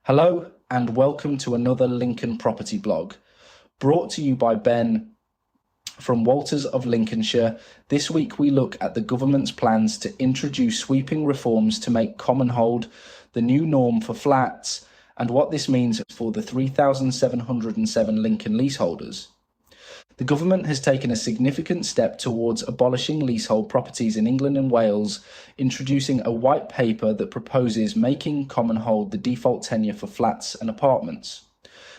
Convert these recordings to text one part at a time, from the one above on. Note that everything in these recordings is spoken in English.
Hello and welcome to another Lincoln property blog, brought to you by Ben from Walters of Lincolnshire. This week we look at the government's plans to introduce sweeping reforms to make commonhold the new norm for flats and what this means for the 3,707 Lincoln leaseholders. The government has taken a significant step towards abolishing leasehold properties in England and Wales, introducing a white paper that proposes making commonhold the default tenure for flats and apartments.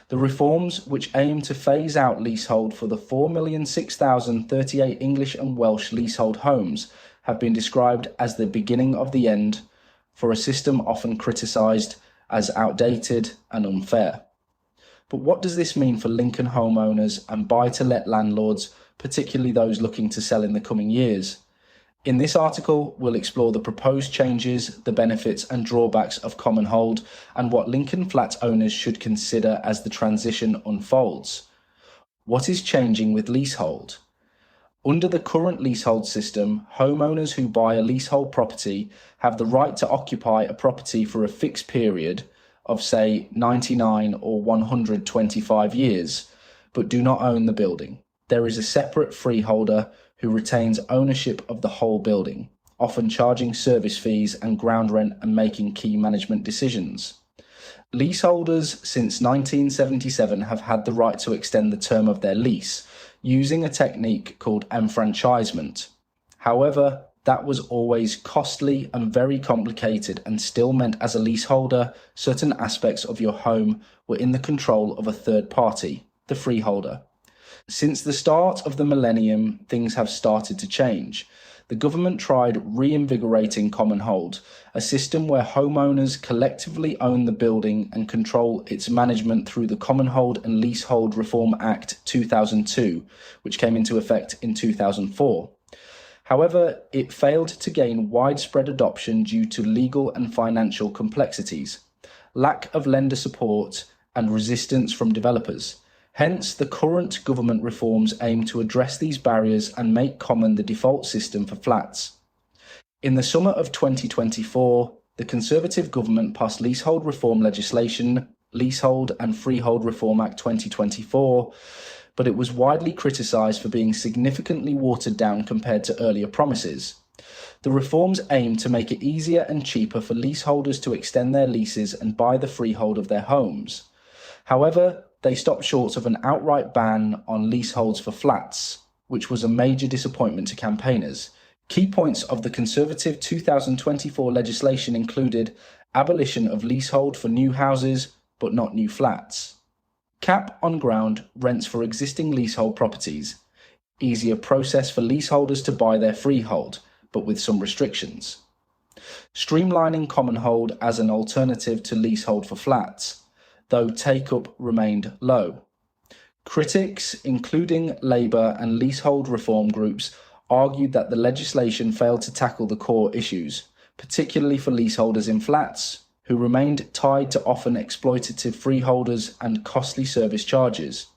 The reforms, which aim to phase out leasehold for the 4,006,038 English and Welsh leasehold homes, have been described as the beginning of the end for a system often criticised as outdated and unfair. But what does this mean for Lincoln homeowners and buy-to-let landlords, particularly those looking to sell in the coming years? In this article, we'll explore the proposed changes, the benefits and drawbacks of commonhold, and what Lincoln flats owners should consider as the transition unfolds. What is changing with leasehold? Under the current leasehold system, homeowners who buy a leasehold property have the right to occupy a property for a fixed period of say 99 or 125 years, but do not own the building. There is a separate freeholder who retains ownership of the whole building, often charging service fees and ground rent and making key management decisions. Leaseholders since 1977 have had the right to extend the term of their lease using a technique called enfranchisement. However, that was always costly and very complicated and still meant as a leaseholder, certain aspects of your home were in the control of a third party, the freeholder. Since the start of the millennium, things have started to change. The government tried reinvigorating commonhold, a system where homeowners collectively own the building and control its management through the Commonhold and Leasehold Reform Act 2002, which came into effect in 2004. However, it failed to gain widespread adoption due to legal and financial complexities, lack of lender support, and resistance from developers. Hence, the current government reforms aim to address these barriers and make common the default system for flats. In the summer of 2024, the Conservative government passed leasehold reform legislation, Leasehold and Freehold Reform Act 2024, but it was widely criticised for being significantly watered down compared to earlier promises. The reforms aim to make it easier and cheaper for leaseholders to extend their leases and buy the freehold of their homes. However, they stopped short of an outright ban on leaseholds for flats, which was a major disappointment to campaigners. Key points of the Conservative 2024 legislation included abolition of leasehold for new houses, but not new flats. Cap on ground rents for existing leasehold properties. Easier process for leaseholders to buy their freehold, but with some restrictions. Streamlining commonhold as an alternative to leasehold for flats, though take-up remained low. Critics, including Labour and leasehold reform groups, argued that the legislation failed to tackle the core issues, particularly for leaseholders in flats, who remained tied to often exploitative freeholders and costly service charges.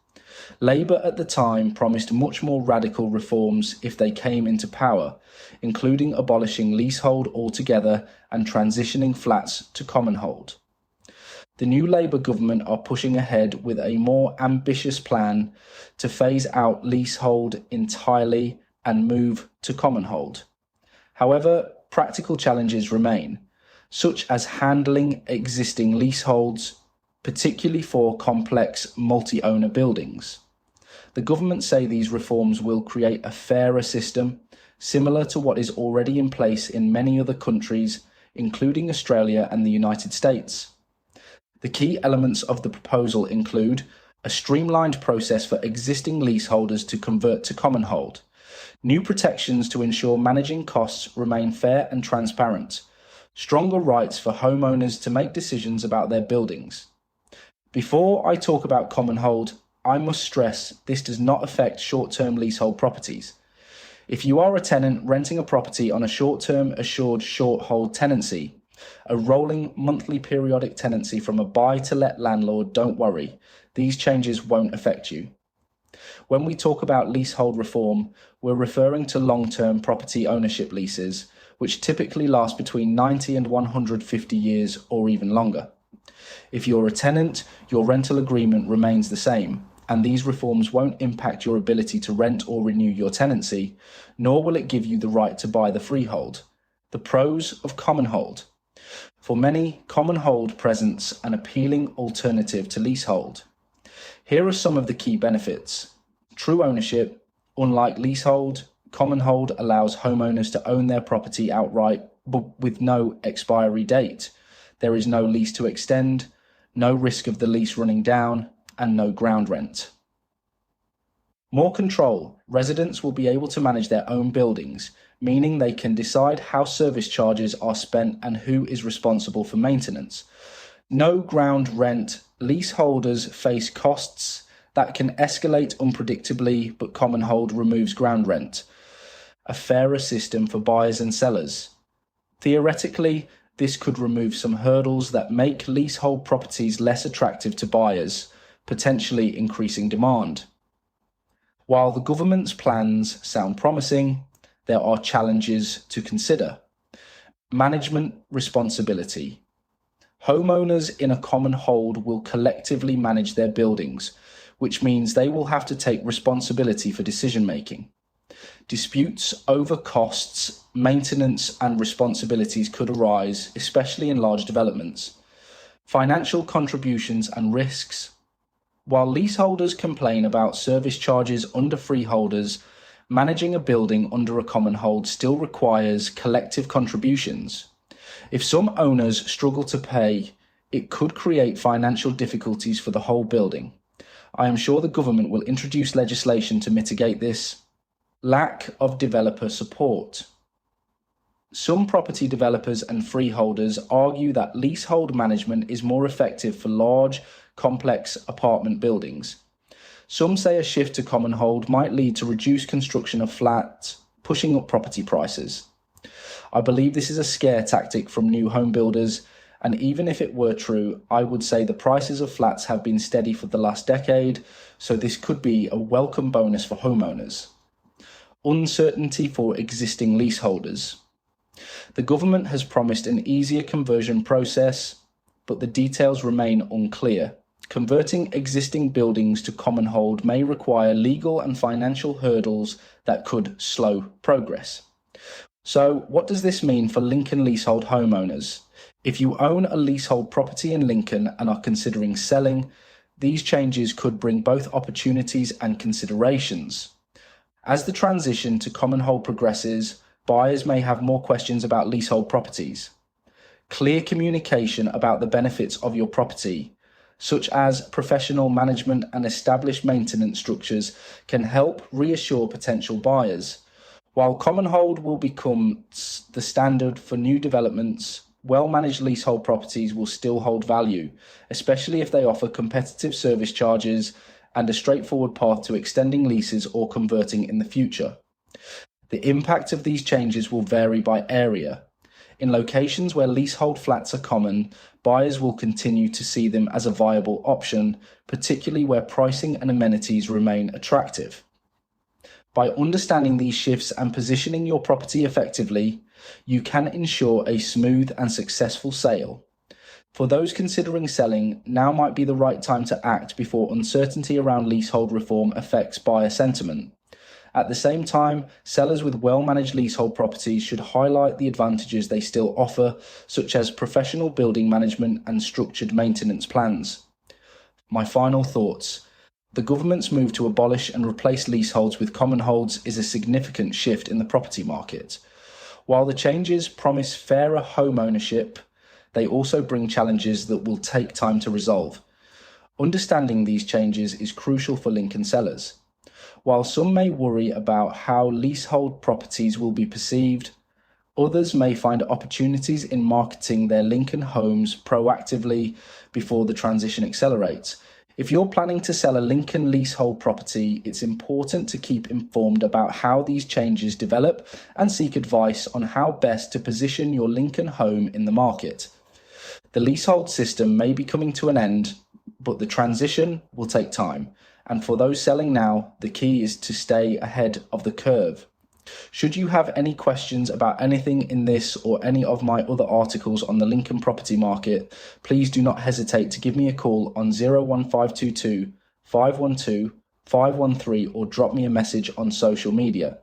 Labour at the time promised much more radical reforms if they came into power, including abolishing leasehold altogether and transitioning flats to commonhold. The new Labour government are pushing ahead with a more ambitious plan to phase out leasehold entirely and move to commonhold. However, practical challenges remain, such as handling existing leaseholds, particularly for complex multi-owner buildings. The government say these reforms will create a fairer system, similar to what is already in place in many other countries, including Australia and the United States. The key elements of the proposal include a streamlined process for existing leaseholders to convert to commonhold, new protections to ensure managing costs remain fair and transparent, stronger rights for homeowners to make decisions about their buildings. Before I talk about commonhold, I must stress this does not affect short-term leasehold properties. If you are a tenant renting a property on a short-term assured short-hold tenancy, a rolling monthly periodic tenancy from a buy-to-let landlord, don't worry, these changes won't affect you. When we talk about leasehold reform, we're referring to long-term property ownership leases, which typically last between 90 and 150 years or even longer. If you're a tenant, your rental agreement remains the same, and these reforms won't impact your ability to rent or renew your tenancy, nor will it give you the right to buy the freehold. The pros of commonhold. For many, commonhold presents an appealing alternative to leasehold. Here are some of the key benefits. True ownership. Unlike leasehold, commonhold allows homeowners to own their property outright, but with no expiry date. There is no lease to extend, no risk of the lease running down, and no ground rent. More control. Residents will be able to manage their own buildings, meaning they can decide how service charges are spent and who is responsible for maintenance. No ground rent. Leaseholders face costs that can escalate unpredictably, but commonhold removes ground rent. A fairer system for buyers and sellers. Theoretically, this could remove some hurdles that make leasehold properties less attractive to buyers, potentially increasing demand. While the government's plans sound promising, there are challenges to consider. Management responsibility. Homeowners in a commonhold will collectively manage their buildings, which means they will have to take responsibility for decision-making. Disputes over costs, maintenance, and responsibilities could arise, especially in large developments. Financial contributions and risks. While leaseholders complain about service charges under freeholders, managing a building under a commonhold still requires collective contributions. If some owners struggle to pay, it could create financial difficulties for the whole building. I am sure the government will introduce legislation to mitigate this. Lack of developer support. Some property developers and freeholders argue that leasehold management is more effective for large, complex apartment buildings. Some say a shift to commonhold might lead to reduced construction of flats, pushing up property prices. I believe this is a scare tactic from new home builders, and even if it were true, I would say the prices of flats have been steady for the last decade, so this could be a welcome bonus for homeowners. Uncertainty for existing leaseholders. The government has promised an easier conversion process, but the details remain unclear. Converting existing buildings to commonhold may require legal and financial hurdles that could slow progress. So, what does this mean for Lincoln leasehold homeowners? If you own a leasehold property in Lincoln and are considering selling, these changes could bring both opportunities and considerations. As the transition to commonhold progresses, buyers may have more questions about leasehold properties. Clear communication about the benefits of your property, such as professional management and established maintenance structures, can help reassure potential buyers. While commonhold will become the standard for new developments, well-managed leasehold properties will still hold value, especially if they offer competitive service charges and a straightforward path to extending leases or converting in the future. The impact of these changes will vary by area. In locations where leasehold flats are common, buyers will continue to see them as a viable option, particularly where pricing and amenities remain attractive. By understanding these shifts and positioning your property effectively, you can ensure a smooth and successful sale. For those considering selling, now might be the right time to act before uncertainty around leasehold reform affects buyer sentiment. At the same time, sellers with well-managed leasehold properties should highlight the advantages they still offer, such as professional building management and structured maintenance plans. My final thoughts. The government's move to abolish and replace leaseholds with commonholds is a significant shift in the property market. While the changes promise fairer home ownership, they also bring challenges that will take time to resolve. Understanding these changes is crucial for Lincoln sellers. While some may worry about how leasehold properties will be perceived, others may find opportunities in marketing their Lincoln homes proactively before the transition accelerates. If you're planning to sell a Lincoln leasehold property, it's important to keep informed about how these changes develop and seek advice on how best to position your Lincoln home in the market. The leasehold system may be coming to an end, but the transition will take time. And for those selling now, the key is to stay ahead of the curve. Should you have any questions about anything in this or any of my other articles on the Lincoln property market, please do not hesitate to give me a call on 01522 512 513 or drop me a message on social media.